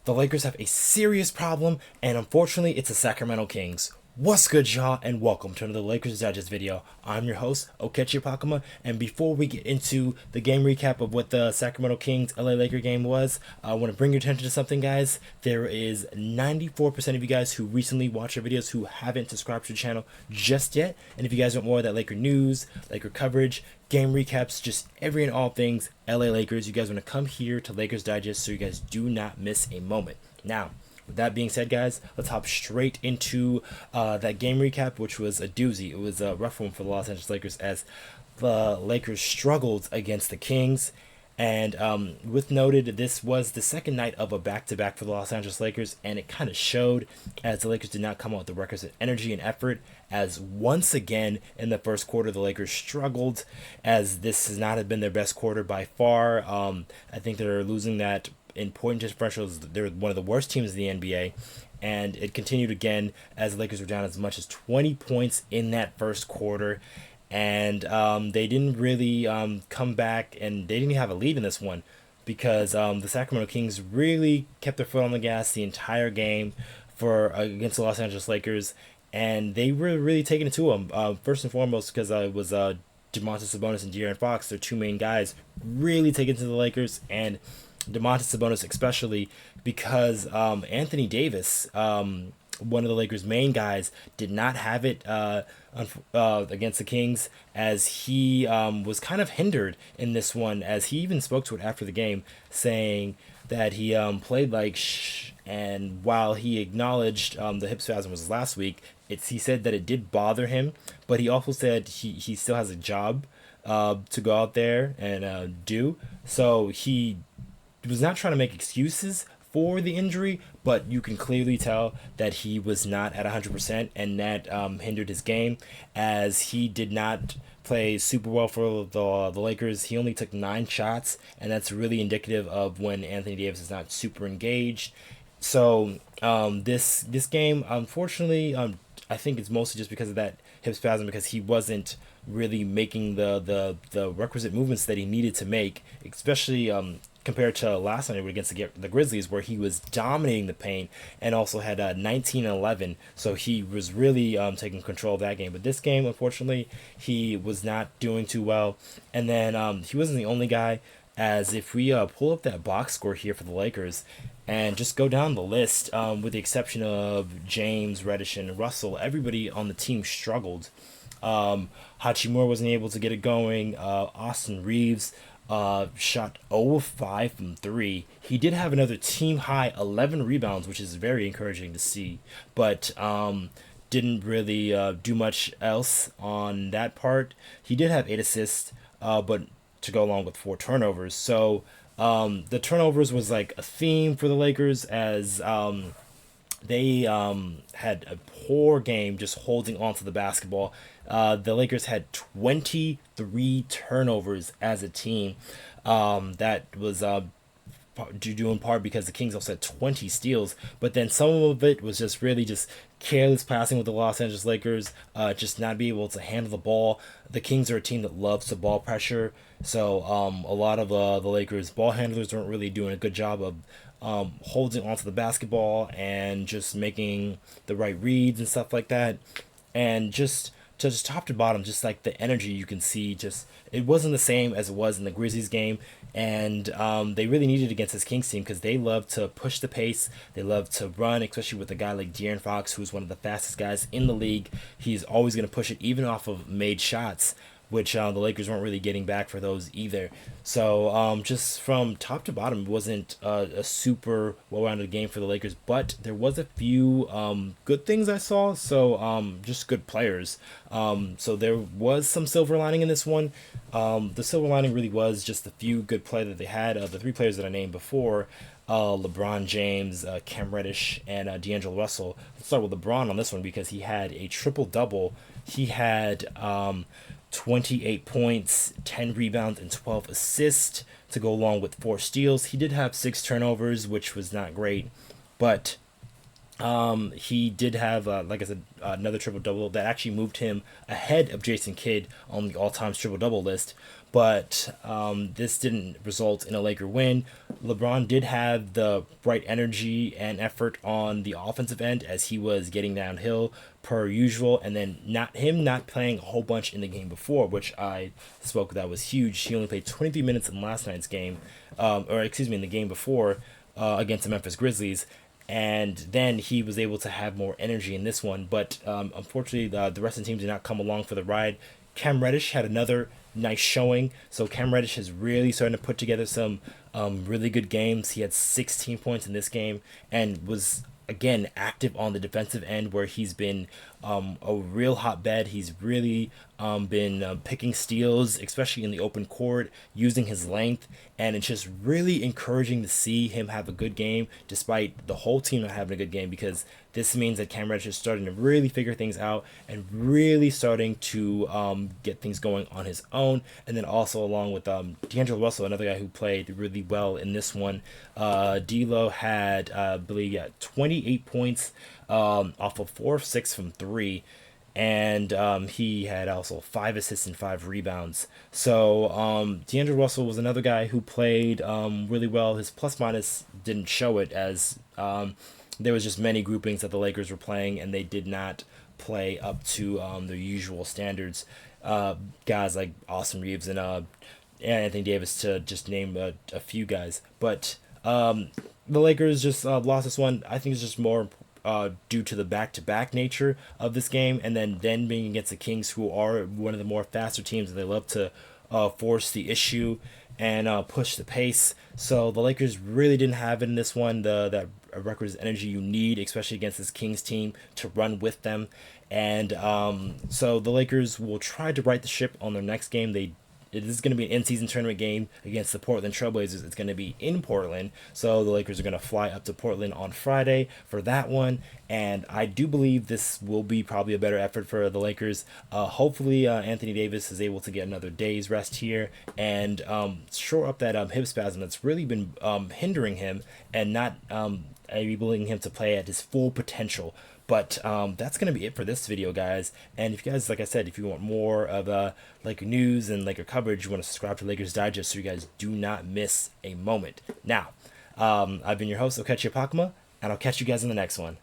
the Lakers have a serious problem, and unfortunately, it's the Sacramento Kings. What's good, y'all, and welcome to another Lakers Digest video. I'm your host, Okechi Apakama, and before we get into the game recap of what the Sacramento Kings LA Laker game was, I want to bring your attention to something, guys. There is 94% of you guys who recently watched our videos who haven't subscribed to the channel just yet, and if you guys want more of that Laker news, Laker coverage, game recaps, just every and all things LA Lakers, you guys want to come here to Lakers Digest so you guys do not miss a moment. Now, with that being said, guys, let's hop straight into that game recap, which was a doozy. It was a rough one for the Los Angeles Lakers as the Lakers struggled against the Kings. And with noted, this was the second night of a back-to-back for the Los Angeles Lakers, and it kind of showed as the Lakers did not come out with the requisite energy and effort, as once again in the first quarter the Lakers struggled, as this has not been their best quarter by far. I think they're losing that in point differentials. They're one of the worst teams in the NBA, and it continued again as the Lakers were down as much as 20 points in that first quarter, and they didn't really come back, and they didn't have a lead in this one because the Sacramento Kings really kept their foot on the gas the entire game for against the Los Angeles Lakers, and they were really taking it to them. First and foremost, because it was Domantas Sabonis and De'Aaron Fox, their two main guys, really taking it to the Lakers, and Domantas Sabonis especially because Anthony Davis, one of the Lakers' main guys, did not have it against the Kings, as he was kind of hindered in this one, as he even spoke to it after the game, saying that he played like shh, and while he acknowledged the hip spasm was last week, he said that it did bother him, but he also said he still has a job to go out there and do, so he was not trying to make excuses for the injury, but you can clearly tell that he was not at 100%, and that hindered his game, as he did not play super well for the Lakers. He only took 9 shots, and that's really indicative of when Anthony Davis is not super engaged. So this game, unfortunately, I think it's mostly just because of that hip spasm, because he wasn't really making the requisite movements that he needed to make, especially compared to last night against the Grizzlies, where he was dominating the paint and also had 19-11. So he was really taking control of that game. But this game, unfortunately, he was not doing too well. And then he wasn't the only guy, as if we pull up that box score here for the Lakers and just go down the list, with the exception of James, Reddish, and Russell, everybody on the team struggled. Hachimora wasn't able to get it going. Austin Reaves shot 0 of 5 from 3. He did have another team high 11 rebounds, which is very encouraging to see, but didn't really do much else on that part. He did have 8 assists, but to go along with 4 turnovers. So the turnovers was like a theme for the Lakers, as they had a poor game just holding on to the basketball. The Lakers had 23 turnovers as a team. That was due in part because the Kings also had 20 steals, but then some of it was just really just careless passing with the Los Angeles Lakers, just not be able to handle the ball. The Kings are a team that loves to ball pressure, so a lot of the Lakers ball handlers weren't really doing a good job of holding onto the basketball and just making the right reads and stuff like that. And just top to bottom, just like the energy you can see, just it wasn't the same as it was in the Grizzlies game, and they really needed it against this Kings team, because they love to push the pace, they love to run, especially with a guy like De'Aaron Fox, who's one of the fastest guys in the league. He's always going to push it, even off of made shots, which the Lakers weren't really getting back for those either. So just from top to bottom, it wasn't a super well-rounded game for the Lakers, but there was a few good things I saw, so just good players. So there was some silver lining in this one. The silver lining really was just the few good play that they had. The 3 players that I named before, LeBron James, Cam Reddish, and D'Angelo Russell. Let's start with LeBron on this one, because he had a triple-double. He had 28 points, 10 rebounds, and 12 assists to go along with 4 steals. He did have 6 turnovers, which was not great, but He did have, like I said, another triple double that actually moved him ahead of Jason Kidd on the all-time triple double list. But this didn't result in a Laker win. LeBron did have the right energy and effort on the offensive end as he was getting downhill per usual, and then not playing a whole bunch in the game before, which I spoke that was huge. He only played 23 minutes in last night's game, or excuse me, in the game before against the Memphis Grizzlies, and then he was able to have more energy in this one. But unfortunately, the rest of the team did not come along for the ride. Cam Reddish had another nice showing. So Cam Reddish is really starting to put together some really good games. He had 16 points in this game and was again active on the defensive end where he's been a real hotbed. He's really been picking steals, especially in the open court, using his length, and it's just really encouraging to see him have a good game despite the whole team not having a good game, because this means that Cam Reddish is starting to really figure things out and really starting to get things going on his own. And then also along with D'Angelo Russell, another guy who played really well in this one. D'Lo had, I believe, 28 points off of 4 of 6 from 3. And he had also 5 assists and 5 rebounds. So D'Angelo Russell was another guy who played really well. His plus minus didn't show it, as there was just many groupings that the Lakers were playing, and they did not play up to their usual standards. Guys like Austin Reaves and Anthony Davis, to just name a few guys. But the Lakers just lost this one. I think it's just more due to the back-to-back nature of this game, and then being against the Kings, who are one of the more faster teams, and they love to force the issue and push the pace. So the Lakers really didn't have it in this one. That requisite energy you need, especially against this Kings team, to run with them. And so the Lakers will try to right the ship on their next game. It is going to be an in-season tournament game against the Portland Trailblazers. It's going to be in Portland, so the Lakers are going to fly up to Portland on Friday for that one, and I do believe this will be probably a better effort for the Lakers. Hopefully, Anthony Davis is able to get another day's rest here and shore up that hip spasm that's really been hindering him and not enabling him to play at his full potential. But that's going to be it for this video, guys. And if you guys, like I said, if you want more of Laker news and Laker coverage, you want to subscribe to Lakers Digest so you guys do not miss a moment. Now, I've been your host, Okechi Apakama, and I'll catch you guys in the next one.